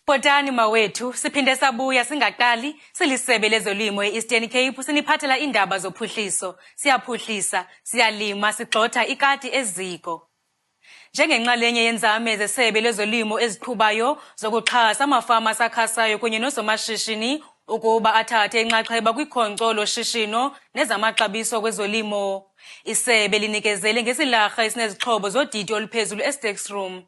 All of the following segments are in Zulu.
Bhotani mawethu, siphinde sabuya singaqali, silisebe lezolimo e-Eastern Cape, siniphathela indaba zophuhliso, siyaphuhlisa, siyalima, sigxotha ikati eziko. Njengenxalenye yenzame zesebe lezolimo eziqhubayo zokuxhasa amafama asakhasayo kunye nosomashishini ukuba athathe inxaxheba kwikhonkco loshishino nezamaxabiso kwezolimo. Isebe linikezele ngesilarha esinezixhobo zodidi oluphezulu e-Stakes Room.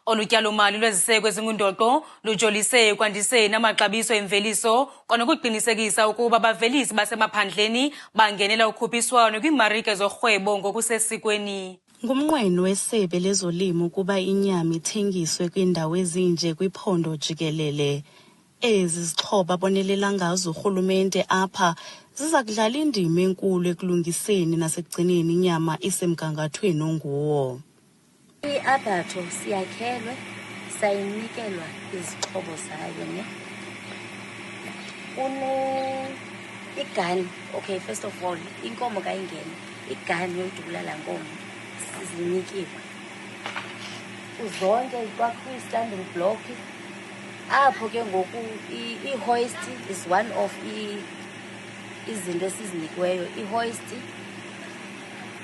Olutyalo-mali lweziseko ezingundoqo lujolise ekwandiseni amaxabiso emveliso kwanokuqinisekisa ukuba abavelisi basemaphandleni bangenela ukhuphiswano kwiimarike zorhwebo ngokusesikweni. Ngumnqweno wesebe lezolimo ukuba inyama ithengiswe kwiindawo ezinje kwiphondo jikelele. Ezi zixhobo abonelela ngazo urhulumente apha ziza kudlala indima enkulu ekulungiseni nasekugcineni inyama isemgangathweni onguwo. I-abattoir siyakhelwe, sayinikelwa izixhobo zayo ne. Igani, okay, first of all, inkomo kayingene, igani yodubula laa nkomo sizinikiwe. Zonke kwakho i-standing block, apho ke ngoku i-hoist is one of izinto esizinikiweyo. I-hoist,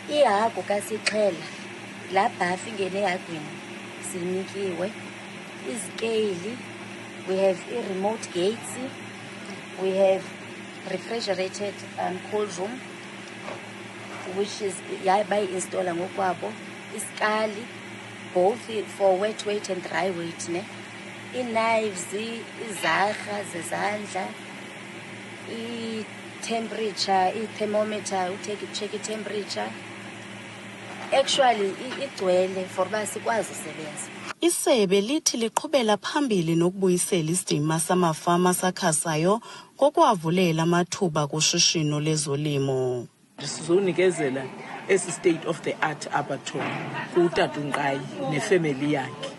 ihagu kasixhela, la bhafu ingene ehagwini sinikiwe. Izikeyili, we have remote gates, we have refrigerated cold room, which is bayi-installa ngokwabo. Iskali, both for wet weight and dry weight ne. I-knives, izarha zezandla, i-temperature, i-thermometer, check i-temperature. Actually, igcwele for uba sikwazi usebenza. Isebe lithi liqhubela phambili nokubuyisela isidima samafama asakhasayo ngokwavulela amathuba kushishino lezolimo. Sizonikezela esi state of the art abattoir kuTata uNqayi nefamily yakhe.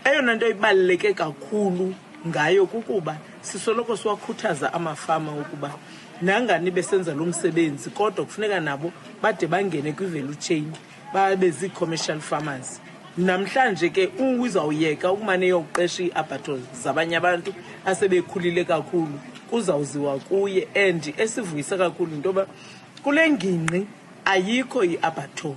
Eyona nto ibaluleke kakhulu ngayo kukuba sisoloko siwakhuthaza amafama ukuba nangani besenza lo msebenzi kodwa kufuneka nabo bade bangene kwi-value chain babe zii-commercial farmers. Namhlanje ke uzawuyeka ukumane yokuqesha ii-abattoirs zabanye abantu asebekhulile kakhulu kuzawuziwa kuye, and esivuyisa kakhulu into yoba kule ngingqi ayikho i-abattoir.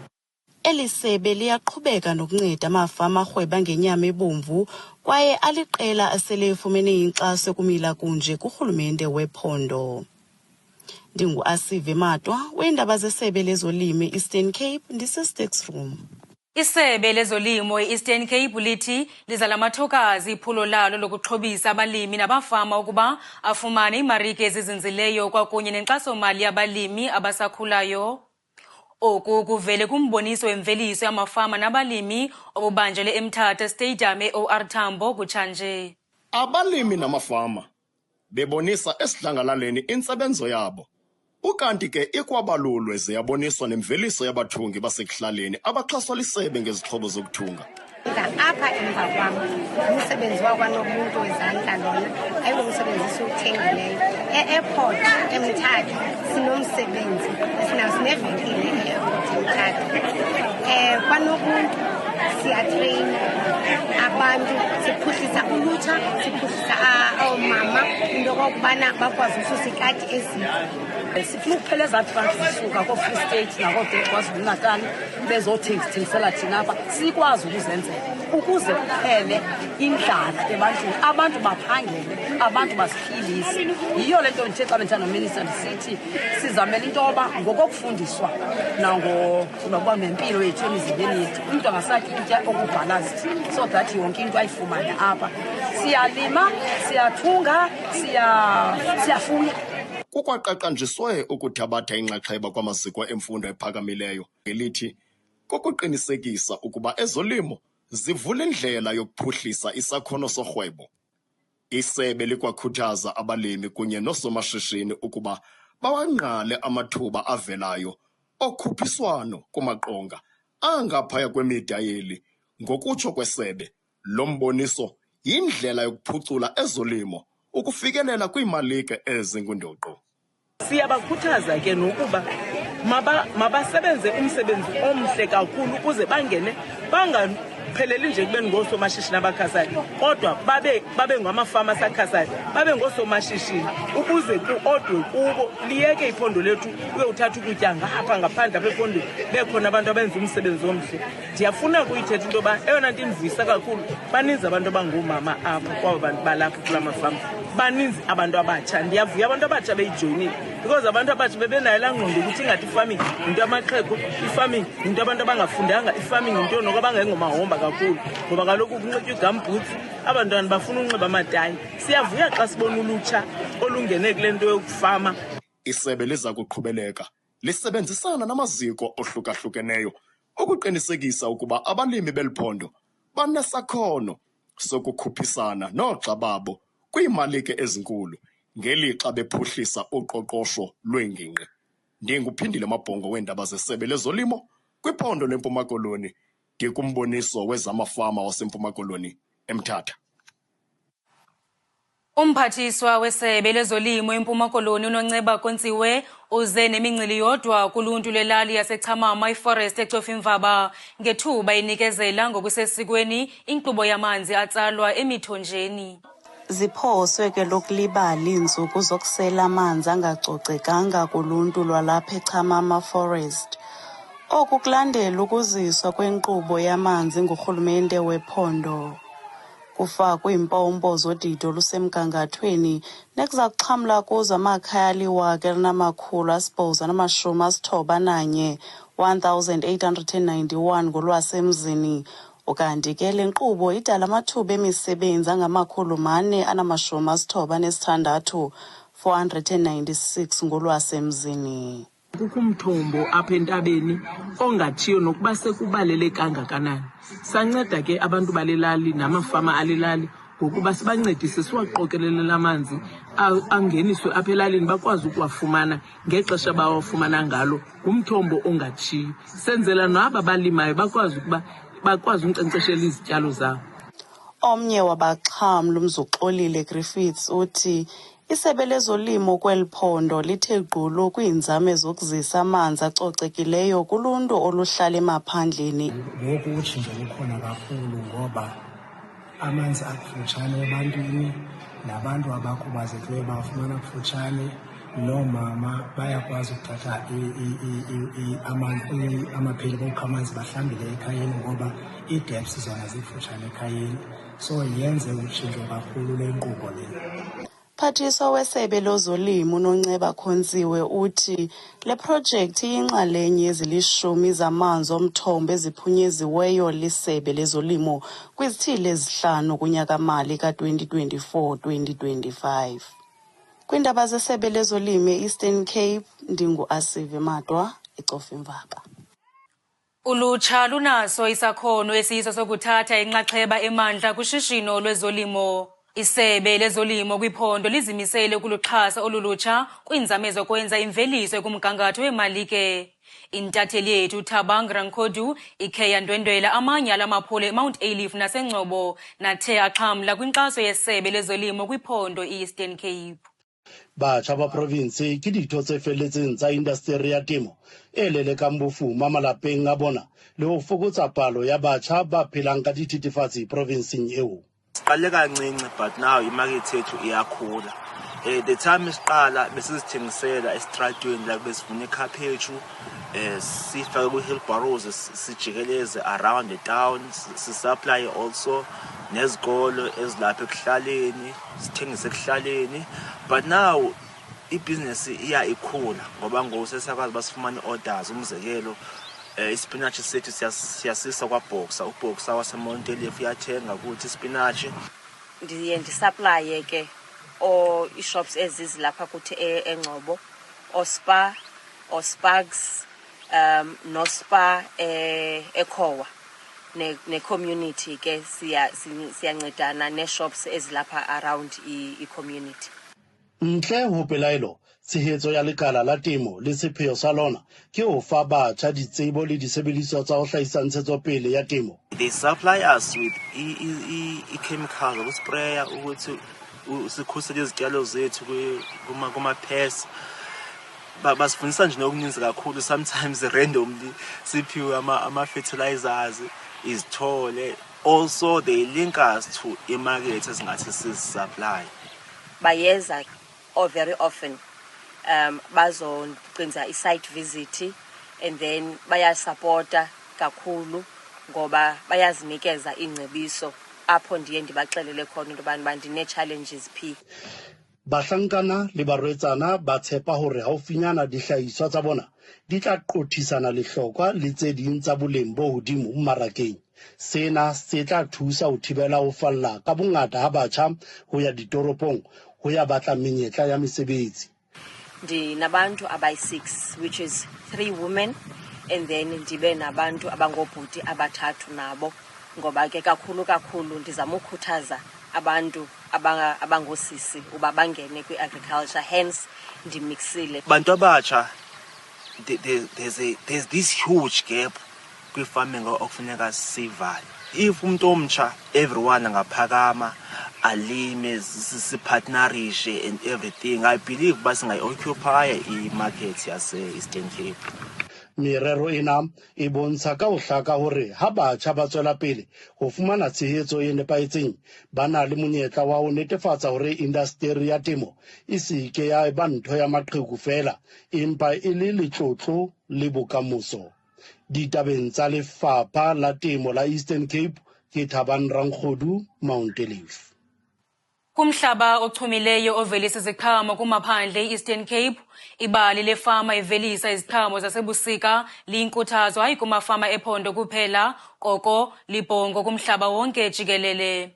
Eli sebe liyaqhubeka nokunceda amafama arhweba ngenyama ebomvu kwaye aliqela asele efumene inkxaso ekumila kunje kurhulumente wephondo. Ndingu-Asive Matwa, weendaba zesebe lezolimo e-Eastern Cape, ndise-Stakes Room. Isebe lezolimo e-Eastern Cape lithi liza lamathokazi iphulo lalo lokuxhobisa abalimi nabafama ukuba afumane iimarike ezizinzileyo kwakunye nenkxaso-mali yabalimi abasakhulayo. Oku kuvele kumboniso wemveliso yamafama nabalimi obubanjelwe eMthatha Stadium e-OR Tambo kutshanje. Abalimi namafama bebonisa esidlangalaleni intsebenzo yabo. Ukanti ke ikwabalulwe ziyaboniswa nemveliso yabathungi basekuhlaleni abaxhaswa lisebe ngezixhobo zokuthunga. Apha emva kwam umsebenzi wakwanobuntu wezandla lona ayilomsebenzi uthengileyo. E-airport eMthatha sinomsebenzi sinevenkile e-airport eMthatha. Kwanobuntu siyatreyina abantu, siphuhlisa ulutsha, siphuhlisa oomama into okokubana bakwazi ususa ikati eziko. Sifuna ukuphela ezaa trucks zisuka koo-Free State nakooKwaZulu-Natal bezothengisela thina apha sikwazi ukuzenzela ukuze kuphele indlala ebantwini, abantu baphangele, abantu baziphilise. Yiyo le nto ndithe xa bendithetha nominister ndisithi sizamela into yoba ngokokufundiswa nokuba nempilo yethu emizimbeni yethu umntu angasatyi ukutya okubhalansed so that yonke into ayifumane apha. Siyalima, siyathunga, siyafuya. Kukwaqaqanjiswe ukuthabatha inxaxheba kwamaziko emfundo ephakamileyo ngelithi kokuqinisekisa ukuba ezolimo zivula indlela yokuphuhlisa isakhono sorhwebo. Isebe likwakhuthaza abalimi kunye noosomashishini ukuba bawangqale amathuba avelayo okhuphiswano kumaqonga angaphaya kwemidayeli. Ngokutsho kwesebe, lo mboniso yindlela yokuphucula ezolimo ukufikelela kwiimalike ezingundoqo. Siyabakhuthaza ke nokuba mabasebenze umsebenzi omhle kakhulu ukuze bangene kungapheleli nje kubeni ngosomashishini abakhasayo kodwa babe ngamafama asakhasayo babe ngosomashishini ukuze kuodwe kubo liyeke iphondo lethu uyothatha ukutya ngapha ngaphandle apha ephondweni bekhona abantu abenza umsebenzi omhle. Ndiyafuna ukuyithetha into yoba eyona nto indivuyisa kakhulu baninzi abantu abangoomama apha kwaba bantu balapha kula mafama, baninzi abantu abatsha. Ndiyavuya abantu abatsha beyijoyinile because abantu abatsha bebenayo laa ngqondo ukuthi ingathi i-farming yinto yamaxhego, i-farming yinto abantu abangafundanga, i-farming yinto noku abangengomahomba kakhulu ngoba kaloku kunxitywa igamboots, abantwana bafuna unxiba amatayi. Siyavuya xa sibona ulutsha olungene kule nto yokufama. Isebe liza kuqhubeleka lisebenzisana namaziko ohlukahlukeneyo ukuqinisekisa ukuba abalimi beliphondo banesakhono sokukhuphisana noogxa babo kwiimalike ezinkulu ngelixa bephuhlisa uqoqosho lweengingqi. NdinguPhindile Mabhongo weendaba zeSebe lezoLimo kwiphondo leMpuma Koloni, ndikumboniso wezamafama waseMpuma Koloni eMthatha. Umphathiswa wesebe lezolimo eMpuma Koloni uNonceba Kontsiwe uze nemincili yodwa kuluntu lelali yaseChamama iForest eCofimvaba ngethuba inikezela ngokusesikweni inkqubo yamanzi atsalwa emithonjeni. Ziphoswe ke lokulibala iintsuku zokusela amanzi angacocekanga kuluntu lwalapha eChamama Forest. Oku kulandela ukuziswa kwenkqubo yamanzi ngurhulumente wephondo. Kufakwe iimpompo zodidi olusemgangathweni nekuza kuxhamla kuzo amakhaya ali-891 1891 ngolwasemzini. Ukanti ke le nkqubo idala amathuba emisebenzi angama-496 496 ngolwasemzini. Kukumthombo apha entabeni ongatshiyo nokuba sekubalele kangakanani. Sanceda ke abantu balelali namafama alelali ngokuba sibancedise siwaqokelele amanzi angeniswe apha elalini bakwazi ukuwafumana ngexesha bawafumana ngalo ngumthombo ongatshiyo. Senzela naba balimayo bakwazi unkcenkceshela izityalo zabo. Omnye wabaxhamli uMzuxolile Griffiths uthi isebe lezolimo kweli phondo lithe gqulu kwiinzame zokuzisa amanzi acocekileyo kuluntu oluhlala emaphandleni. Ngoku utshintsho lukhona kakhulu ngoba amanzi akufutshane ebantwini nabantu abakhubazekileyo bafumana kufutshane. Noomama bayakwazi ukuthatha amapheli bokukha amanzi bahlambile ekhayeni ngoba iidepsi zona zifutshane ekhayeni. So yenze utshintsho kakhulu le nkqubo le. Mphathiswa wesebe lezolimo uNonceba Kontsiwe uthi le projekthi iyinxalenye yezili-10 zamanzi omthombo eziphunyeziweyo lisebe lezolimo kwizithili ezi-5 kunyaka-mali ka-2024-2025. Kwiindaba zesebe lezolimo e-Eastern Cape, ndingu-Asive Madwa, eCofimvaba. Ulutsha lunaso isakhono esiyiso sokuthatha inxaxheba emandla kushishino lwezolimo. Isebe lezolimo kwiphondo lizimisele ukuluxhasa olulutsha kwiinzame zokwenza imveliso kumgangatho wemalike. Intatheli yethu Thabang Rankhodu ikhe yandwendwela amanye alamaphulo eMount Elief naseNgcobo nathe axhamla kwinkxaso yesebe lezolimo kwiphondo e-Eastern Cape. Batjha ba province ke ditho tse felletseng tsa indasteri ya temo e lelekang bofuma malapeng a bona le ho fokotsa palo ya batjha ba phelang ka dithethefatsi provinceng eo. Siqale kancinci but now imarket yethu iyakhula. The time isiqala besizithengisela estradweni la besivuna ikhaphetshu sifake ku-wheelbarrows sijikeleze around the town, sisupply also nezikolo ezilapha ekuhlaleni sithengise ekuhlaleni. But now ibhizinesi iya ikhula ngoba ngosesakwazi basifumana orders. Umzekelo ispinach sethu siyasisa kwaBoxer, uBoxer waseMount Elief uyathenga ukuthi ispinach. Ndiye ndisupply ke o ishops ezizilapha kuthi eNgcobo, oSpar, oSparks, noSpar eKhowa ne-community ke siyancedana ne-shops ezilapha around i-community. Ntle ho pelaelo, tshehetso ya lekala la temo le sepheo sa lona ke ho fa batjha ditsebo le disebediswa tsa ho hlahisa ntshetsopele ya temo. They supply us with i-chemicals ukuspraya ukuthi sikhusele izityalo zethu kuma-pests. Basifundisa nje nokuninzi kakhulu, sometimes randomly siphiwe ama-fertilizers, izithole Also, they link us to markets ezingathi supply. Bayeza or very often bazokwenza i-site visit and then bayasupporta kakhulu ngoba bayazinikeza ingcebiso apho ndiye ndibaxelele khona into yobana ndine-challenges phi. Bahlankana le barwetsana ba tshepa hore haufinyana dihlahiswa tsa bona di tla qothisana lehlokwa le tse ding tsa boleng bo hodimo mmarakeng. Sena se tla thusa ho thibela ho falla ka bongata ha batjha ho ya ditoropong ho ya batla menyetla ya mesebetsi. Ndinabantu abayi-6 which is 3 women and then ndibe nabantu abangobhuti abathathu nabo ngoba ke kakhulu ndizama ukhuthaza abantu abangosisi uba bangene kwi-agriculture, hence ndimixile. Bantu abatsha, there's this huge gap kwi-farming okufuneka sivale. If umuntu omtsha everyone angaphakama alime sipartnerishe and everything, I believe basingayi-occupy i-market yase-Eastern Cape. Merero ena e bontsha ka ho hlaka hore ha batjha ba tswela pele ho fumana tshehetso e nepahetseng ba na le monyetla wa ho netefatsa hore indasteri ya temo e se ke ya ba ntho ya maqheku fela empa e le letlotlo le bokamoso. Ditabeng tsa Lefapha la Temo la Eastern Cape ke Thabang Rankgodu, Mount Elif. Kumhlaba ochumileyo ovelisa iziqhamo kumaphandle e-Eastern Cape, ibali lefama ivelisa iziqhamo zasebusika liyinkuthazo hayi kumafama ephondo kuphela koko libhongo kumhlaba wonke jikelele.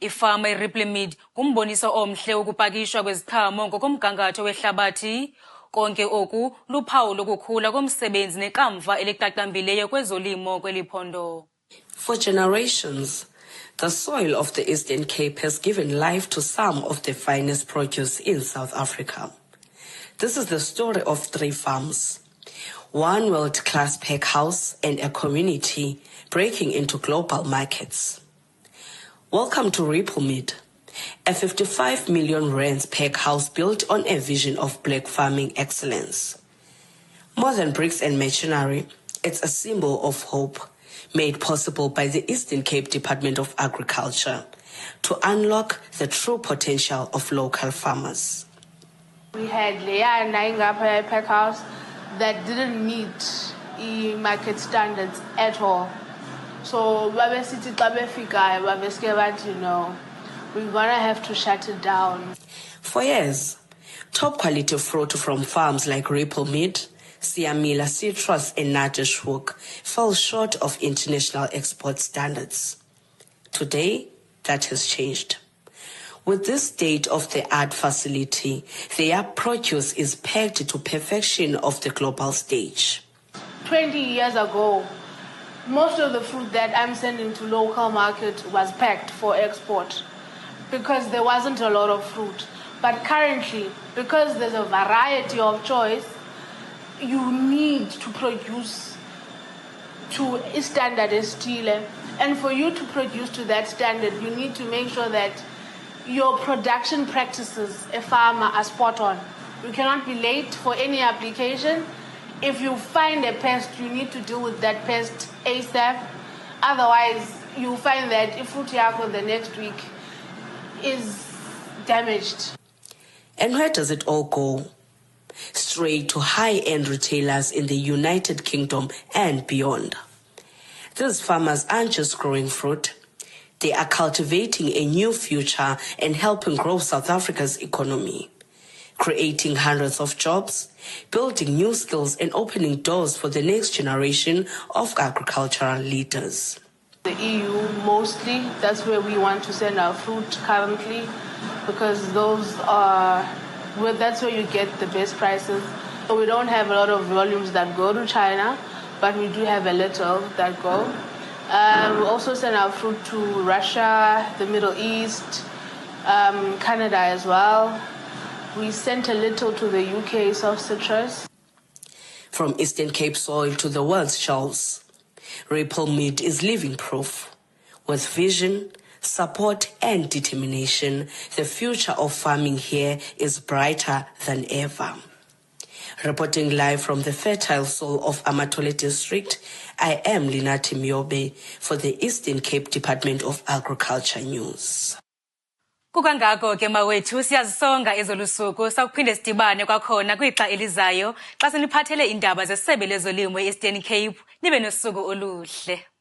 Ifama iRipleymead kumboniso omhle ukupakishwa kweziqhamo ngokomgangatho wehlabathi. Konke oku luphawu lokukhula komsebenzi nekamva eliqaqambileyo kwezolimo kweliphondo. For generations, the soil of the Eastern Cape has given life to some of the finest produce in South Africa. This is the story of 3 farms, one world-class pack house and a community breaking into global markets. Welcome to Ripplemead, a 55 million rands pack house built on a vision of black farming excellence. More than bricks and machinery, it's a symbol of hope, made possible by the Eastern Cape Department of Agriculture to unlock the true potential of local farmers. We had Leia and Naingapa pack house that didn't meet market standards at all. So we're gonna have to shut it down. For years, top quality fruit from farms like Ripplemead, Siamila Citrus and Nadesh fell short of international export standards. Today, that has changed. With this state-of-the-art facility, their produce is packed to perfection of the global stage. 20 years ago, most of the fruit that I'm sending to local market was packed for export because there wasn't a lot of fruit. But currently, because there's a variety of choice, you need to produce to a standard as Chile. And for you to produce to that standard, you need to make sure that your production practices, a farmer, are spot on. You cannot be late for any application. If you find a pest, you need to deal with that pest ASAP. Otherwise, you'll find that if fruit yako the next week is damaged. And where does it all go? Straight to high-end retailers in the United Kingdom and beyond. These farmers aren't just growing fruit. They are cultivating a new future and helping grow South Africa's economy, creating hundreds of jobs, building new skills and opening doors for the next generation of agricultural leaders. The EU mostly, that's where we want to send our fruit currently, because those are that's where you get the best prices. So we don't have a lot of volumes that go to China, but we do have a little that go. We also send our fruit to Russia, the Middle East, Canada as well. We sent a little to the UK, soft citrus. From Eastern Cape soil to the world's shelves, Ripplemead is living proof. With vision, support and determination, the future of farming here is brighter than ever. Reporting live from the fertile soul of Amatole District, I am Linati Myobe for the Eastern Cape Department of Agriculture News. Kukangako ke mawethu siyazisonga ezolusuku sakuphinde sidibane kwakhona kwixa elizayo xa siniphathele indaba zesebe lezolimo e-Eastern Cape. Nibe nosuku oluhle.